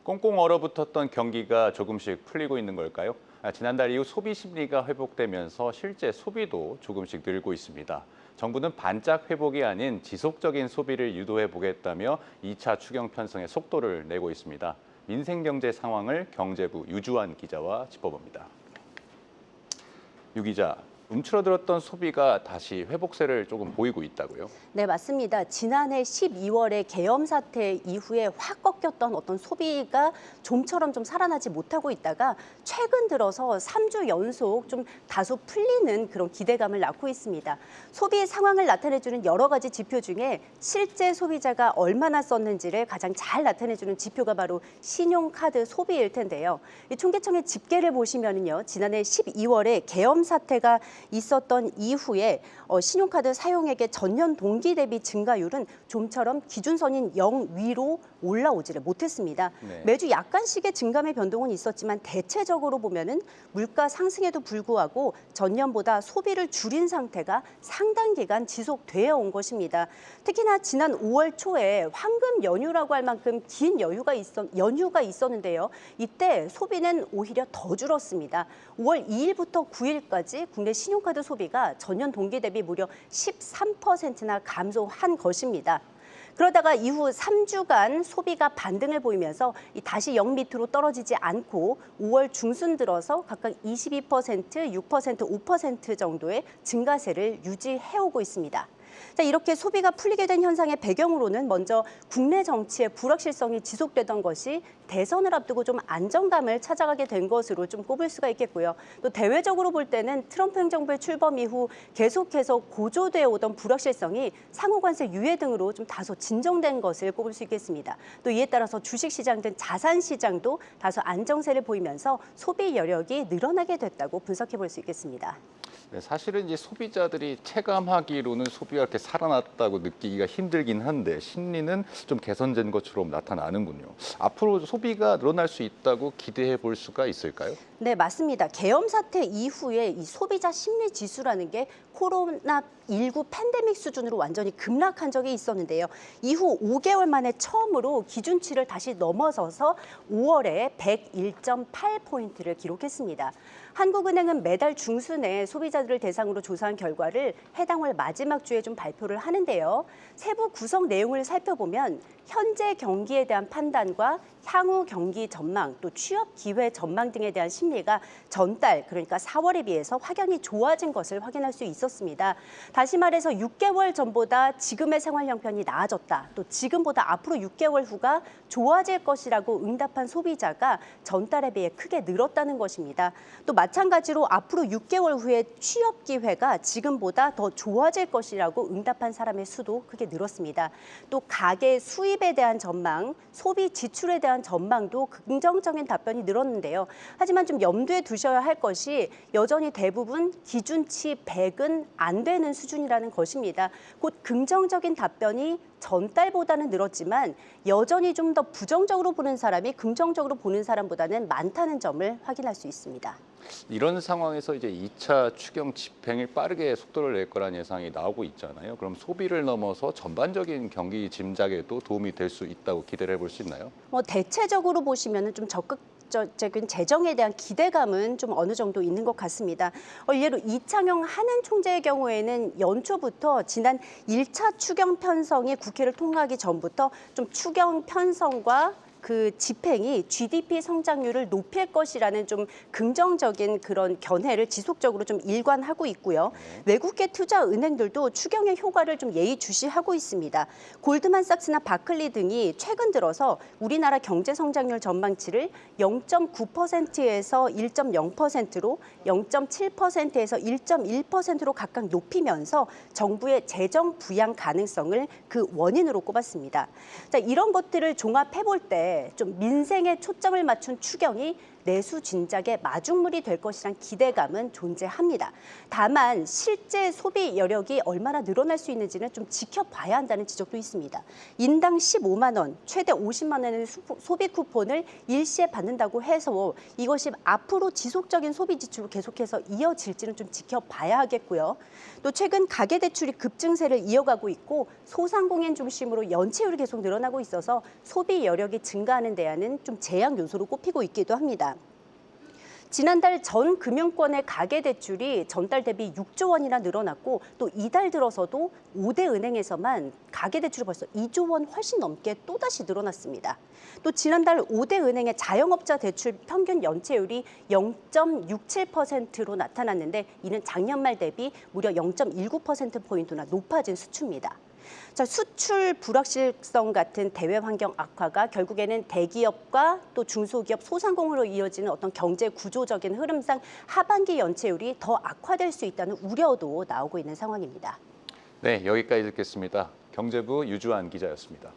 꽁꽁 얼어붙었던 경기가 조금씩 풀리고 있는 걸까요? 지난달 이후 소비 심리가 회복되면서 실제 소비도 조금씩 늘고 있습니다. 정부는 반짝 회복이 아닌 지속적인 소비를 유도해 보겠다며 2차 추경 편성에 속도를 내고 있습니다. 민생 경제 상황을 경제부 유주환 기자와 짚어봅니다. 유 기자, 움츠러들었던 소비가 다시 회복세를 조금 보이고 있다고요? 네, 맞습니다. 지난해 12월에 계엄 사태 이후에 확 꺾였던 어떤 소비가 좀처럼 좀 살아나지 못하고 있다가 최근 들어서 3주 연속 좀 다소 풀리는 그런 기대감을 낳고 있습니다. 소비 상황을 나타내주는 여러 가지 지표 중에 실제 소비자가 얼마나 썼는지를 가장 잘 나타내주는 지표가 바로 신용카드 소비일 텐데요. 이 통계청의 집계를 보시면은요, 지난해 12월에 계엄 사태가 있었던 이후에 신용카드 사용액의 전년 동기 대비 증가율은 좀처럼 기준선인 0 위로 올라오지를 못했습니다. 네. 매주 약간씩의 증감의 변동은 있었지만 대체적으로 보면은 물가 상승에도 불구하고 전년보다 소비를 줄인 상태가 상당 기간 지속되어 온 것입니다. 특히나 지난 5월 초에 황금 연휴라고 할 만큼 긴 연휴가 있었는데요. 이때 소비는 오히려 더 줄었습니다. 5월 2일부터 9일까지 국내 신용카드 소비가 전년 동기 대비 무려 13%나 감소한 것입니다. 그러다가 이후 3주간 소비가 반등을 보이면서 다시 0 밑으로 떨어지지 않고 5월 중순 들어서 각각 22%, 6%, 5% 정도의 증가세를 유지해오고 있습니다. 자, 이렇게 소비가 풀리게 된 현상의 배경으로는 먼저 국내 정치의 불확실성이 지속되던 것이 대선을 앞두고 좀 안정감을 찾아가게 된 것으로 좀 꼽을 수가 있겠고요. 또 대외적으로 볼 때는 트럼프 행정부의 출범 이후 계속해서 고조되어 오던 불확실성이 상호관세 유예 등으로 좀 다소 진정된 것을 꼽을 수 있겠습니다. 또 이에 따라서 주식시장 등 자산시장도 다소 안정세를 보이면서 소비 여력이 늘어나게 됐다고 분석해 볼 수 있겠습니다. 네, 사실은 이제 소비자들이 체감하기로는 소비가 이렇게 살아났다고 느끼기가 힘들긴 한데 심리는 좀 개선된 것처럼 나타나는군요. 앞으로 소비가 늘어날 수 있다고 기대해 볼 수가 있을까요? 네, 맞습니다. 계엄 사태 이후에 이 소비자 심리 지수라는 게 코로나19 팬데믹 수준으로 완전히 급락한 적이 있었는데요. 이후 5개월 만에 처음으로 기준치를 다시 넘어서서 5월에 101.8포인트를 기록했습니다. 한국은행은 매달 중순에 소비자들을 대상으로 조사한 결과를 해당 월 마지막 주에 좀 발표를 하는데요. 세부 구성 내용을 살펴보면 현재 경기에 대한 판단과 향후 경기 전망, 또 취업 기회 전망 등에 대한 심리가 전달, 그러니까 4월에 비해서 확연히 좋아진 것을 확인할 수 있었습니다. 다시 말해서 6개월 전보다 지금의 생활 형편이 나아졌다. 또 지금보다 앞으로 6개월 후가 좋아질 것이라고 응답한 소비자가 전달에 비해 크게 늘었다는 것입니다. 또 마찬가지로 앞으로 6개월 후에 취업 기회가 지금보다 더 좋아질 것이라고 응답한 사람의 수도 크게 늘었습니다. 또 가계 수입에 대한 전망, 소비 지출에 대한 전망도 긍정적인 답변이 늘었는데요. 하지만 좀 염두에 두셔야 할 것이 여전히 대부분 기준치 100은 안 되는 수준이라는 것입니다. 곧 긍정적인 답변이 전달보다는 늘었지만 여전히 좀 더 부정적으로 보는 사람이 긍정적으로 보는 사람보다는 많다는 점을 확인할 수 있습니다. 이런 상황에서 이제 2차 추경 집행이 빠르게 속도를 낼 거란 예상이 나오고 있잖아요. 그럼 소비를 넘어서 전반적인 경기 짐작에도 도움이 될 수 있다고 기대를 해볼 수 있나요? 대체적으로 보시면은 좀 적극적인 재정에 대한 기대감은 좀 어느 정도 있는 것 같습니다. 예로 이창용 한은 총재의 경우에는 연초부터 지난 1차 추경 편성이 국회를 통과하기 전부터 좀 추경 편성과 그 집행이 GDP 성장률을 높일 것이라는 좀 긍정적인 그런 견해를 지속적으로 좀 일관하고 있고요. 외국계 투자 은행들도 추경의 효과를 좀 예의주시하고 있습니다. 골드만삭스나 바클리 등이 최근 들어서 우리나라 경제 성장률 전망치를 0.9%에서 1.0%로 0.7%에서 1.1%로 각각 높이면서 정부의 재정 부양 가능성을 그 원인으로 꼽았습니다. 자, 이런 것들을 종합해 볼 때 좀 민생에 초점을 맞춘 추경이 내수 진작의 마중물이 될 것이란 기대감은 존재합니다. 다만 실제 소비 여력이 얼마나 늘어날 수 있는지는 좀 지켜봐야 한다는 지적도 있습니다. 인당 15만 원, 최대 50만 원의 소비 쿠폰을 일시에 받는다고 해서 이것이 앞으로 지속적인 소비 지출로 계속해서 이어질지는 좀 지켜봐야 하겠고요. 또 최근 가계대출이 급증세를 이어가고 있고 소상공인 중심으로 연체율이 계속 늘어나고 있어서 소비 여력이 증가하는 데에는 좀 제약 요소로 꼽히고 있기도 합니다. 지난달 전 금융권의 가계대출이 전달 대비 6조 원이나 늘어났고 또 이달 들어서도 5대 은행에서만 가계대출이 벌써 2조 원 훨씬 넘게 또다시 늘어났습니다. 또 지난달 5대 은행의 자영업자 대출 평균 연체율이 0.67%로 나타났는데 이는 작년 말 대비 무려 0.19%포인트나 높아진 수치입니다. 자, 수출 불확실성 같은 대외 환경 악화가 결국에는 대기업과 또 중소기업, 소상공으로 이어지는 어떤 경제 구조적인 흐름상 하반기 연체율이 더 악화될 수 있다는 우려도 나오고 있는 상황입니다. 네, 여기까지 듣겠습니다. 경제부 유주환 기자였습니다.